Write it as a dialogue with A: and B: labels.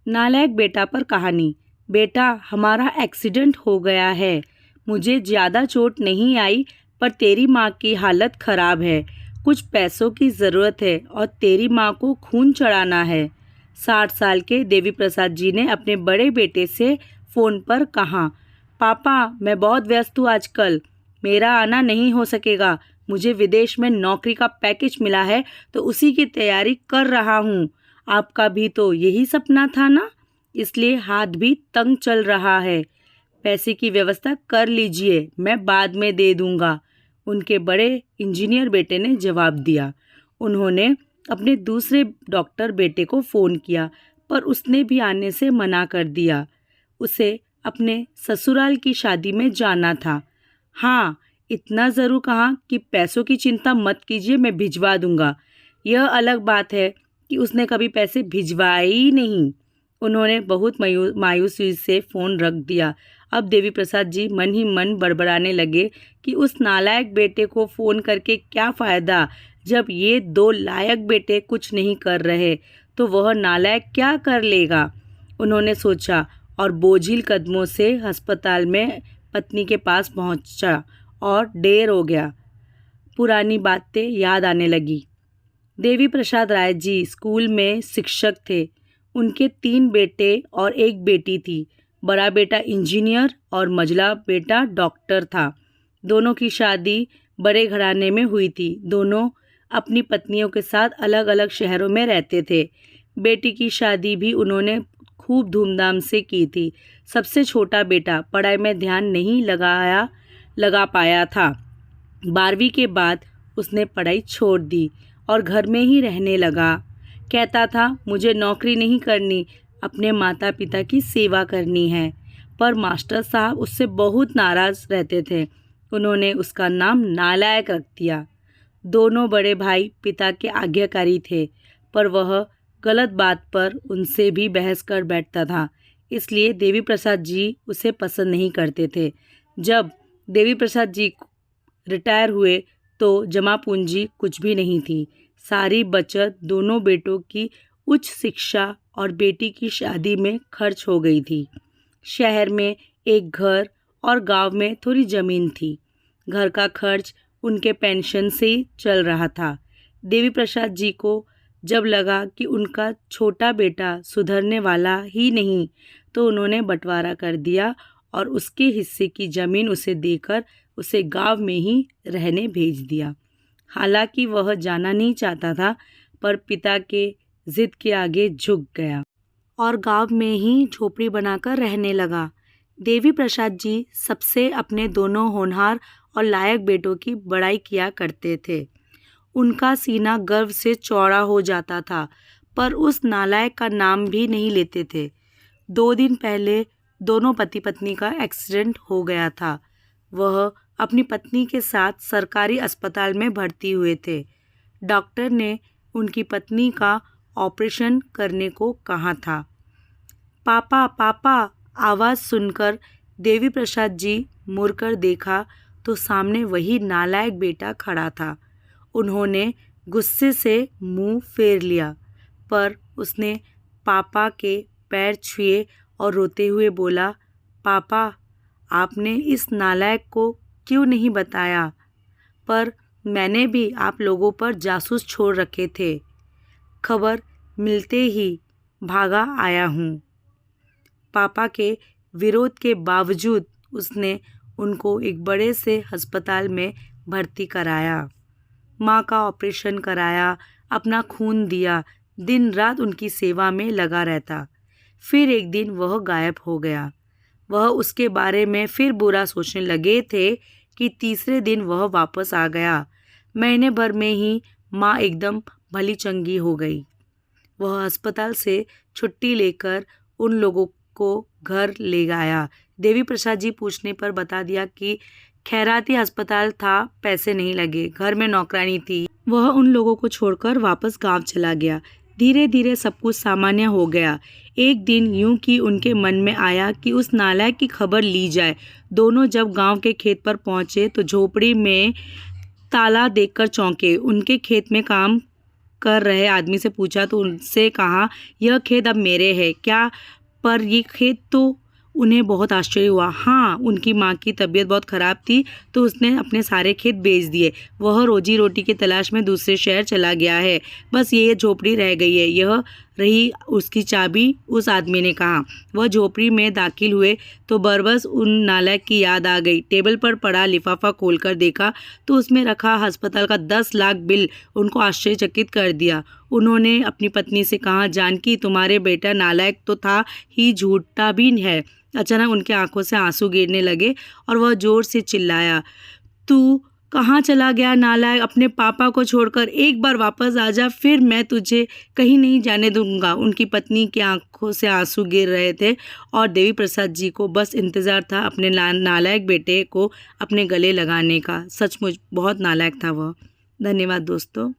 A: नालायक बेटा पर कहानी। बेटा, हमारा एक्सीडेंट हो गया है। मुझे ज़्यादा चोट नहीं आई, पर तेरी माँ की हालत ख़राब है। कुछ पैसों की ज़रूरत है और तेरी माँ को खून चढ़ाना है। 60 साल के देवी प्रसाद जी ने अपने बड़े बेटे से फ़ोन पर कहा, पापा, मैं बहुत व्यस्त हूँ आजकल, मेरा आना नहीं हो सकेगा। मुझे विदेश में नौकरी का पैकेज मिला है, तो उसी की तैयारी कर रहा हूँ। आपका भी तो यही सपना था ना, इसलिए हाथ भी तंग चल रहा है। पैसे की व्यवस्था कर लीजिए, मैं बाद में दे दूंगा। उनके बड़े इंजीनियर बेटे ने जवाब दिया। उन्होंने अपने दूसरे डॉक्टर बेटे को फ़ोन किया, पर उसने भी आने से मना कर दिया। उसे अपने ससुराल की शादी में जाना था। हाँ, इतना ज़रूर कहा कि पैसों की चिंता मत कीजिए, मैं भिजवा दूंगा। यह अलग बात है कि उसने कभी पैसे भिजवाए ही नहीं। उन्होंने बहुत मायूसी से फ़ोन रख दिया। अब देवी प्रसाद जी मन ही मन बड़बड़ाने लगे कि उस नालायक बेटे को फ़ोन करके क्या फ़ायदा। जब ये दो लायक बेटे कुछ नहीं कर रहे, तो वह नालायक क्या कर लेगा। उन्होंने सोचा और बोझिल कदमों से अस्पताल में पत्नी के पास पहुंचा और देर हो गया। पुरानी बातें याद आने लगी। देवी प्रसाद राय जी स्कूल में शिक्षक थे। उनके 3 बेटे और 1 बेटी थी। बड़ा बेटा इंजीनियर और मझला बेटा डॉक्टर था। दोनों की शादी बड़े घराने में हुई थी। दोनों अपनी पत्नियों के साथ अलग अलग शहरों में रहते थे। बेटी की शादी भी उन्होंने खूब धूमधाम से की थी। सबसे छोटा बेटा पढ़ाई में ध्यान नहीं लगा पाया था। 12वीं के बाद उसने पढ़ाई छोड़ दी और घर में ही रहने लगा। कहता था, मुझे नौकरी नहीं करनी, अपने माता पिता की सेवा करनी है। पर मास्टर साहब उससे बहुत नाराज़ रहते थे। उन्होंने उसका नाम नालायक रख दिया। दोनों बड़े भाई पिता के आज्ञाकारी थे, पर वह गलत बात पर उनसे भी बहस कर बैठता था। इसलिए देवी प्रसाद जी उसे पसंद नहीं करते थे। जब देवी प्रसाद जी रिटायर हुए तो जमा पूंजी कुछ भी नहीं थी। सारी बचत दोनों बेटों की उच्च शिक्षा और बेटी की शादी में खर्च हो गई थी। शहर में एक घर और गांव में थोड़ी ज़मीन थी। घर का खर्च उनके पेंशन से ही चल रहा था। देवी प्रसाद जी को जब लगा कि उनका छोटा बेटा सुधरने वाला ही नहीं, तो उन्होंने बंटवारा कर दिया और उसके हिस्से की ज़मीन उसे देकर उसे गांव में ही रहने भेज दिया। हालांकि वह जाना नहीं चाहता था, पर पिता के जिद के आगे झुक गया और गांव में ही झोपड़ी बनाकर रहने लगा। देवी प्रसाद जी सबसे अपने दोनों होनहार और लायक बेटों की बड़ाई किया करते थे। उनका सीना गर्व से चौड़ा हो जाता था, पर उस नालायक का नाम भी नहीं लेते थे। 2 दिन पहले दोनों पति पत्नी का एक्सीडेंट हो गया था। वह अपनी पत्नी के साथ सरकारी अस्पताल में भर्ती हुए थे। डॉक्टर ने उनकी पत्नी का ऑपरेशन करने को कहा था। पापा, पापा, आवाज़ सुनकर देवी प्रसाद जी मुड़कर देखा तो सामने वही नालायक बेटा खड़ा था। उन्होंने गुस्से से मुंह फेर लिया, पर उसने पापा के पैर छुए और रोते हुए बोला, पापा, आपने इस नालायक को क्यों नहीं बताया? पर मैंने भी आप लोगों पर जासूस छोड़ रखे थे। खबर मिलते ही भागा आया हूँ। पापा के विरोध के बावजूद उसने उनको एक बड़े से अस्पताल में भर्ती कराया। माँ का ऑपरेशन कराया, अपना खून दिया, दिन रात उनकी सेवा में लगा रहता। फिर एक दिन वह गायब हो गया। वह उसके बारे में फिर बुरा सोचने लगे थे कि तीसरे दिन वह वापस आ गया। महीने भर में ही माँ एकदम भली चंगी हो गई। वह अस्पताल से छुट्टी लेकर उन लोगों को घर ले गया। देवी प्रसाद जी पूछने पर बता दिया कि खैराती अस्पताल था, पैसे नहीं लगे, घर में नौकरानी थी। वह उन लोगों को छोड़कर वापस गांव चला गया। धीरे धीरे सब कुछ सामान्य हो गया। एक दिन यूं कि उनके मन में आया कि उस नालायक की खबर ली जाए। दोनों जब गांव के खेत पर पहुंचे तो झोपड़ी में ताला देखकर चौंके। उनके खेत में काम कर रहे आदमी से पूछा तो उनसे कहा, यह खेत अब मेरे है क्या? पर ये खेत तो उन्हें बहुत आश्चर्य हुआ। हाँ, उनकी माँ की तबीयत बहुत ख़राब थी तो उसने अपने सारे खेत बेच दिए। वह रोजी रोटी की तलाश में दूसरे शहर चला गया है। बस ये झोपड़ी रह गई है, यह रही उसकी चाबी, उस आदमी ने कहा। वह झोपड़ी में दाखिल हुए तो बरबस उन नालायक की याद आ गई। टेबल पर पड़ा लिफाफा खोलकर देखा तो उसमें रखा अस्पताल का 10 लाख बिल उनको आश्चर्यचकित कर दिया। उन्होंने अपनी पत्नी से कहा, जानकी तुम्हारे बेटा नालायक तो था ही, झूठा भी है। अचानक उनकी आंखों से आंसू गिरने लगे और वह जोर से चिल्लाया, तू कहाँ चला गया नालायक? अपने पापा को छोड़कर एक बार वापस आ जा, फिर मैं तुझे कहीं नहीं जाने दूंगा। उनकी पत्नी की आंखों से आंसू गिर रहे थे और देवी प्रसाद जी को बस इंतज़ार था अपने नालायक बेटे को अपने गले लगाने का। सचमुच बहुत नालायक था वह। धन्यवाद दोस्तों।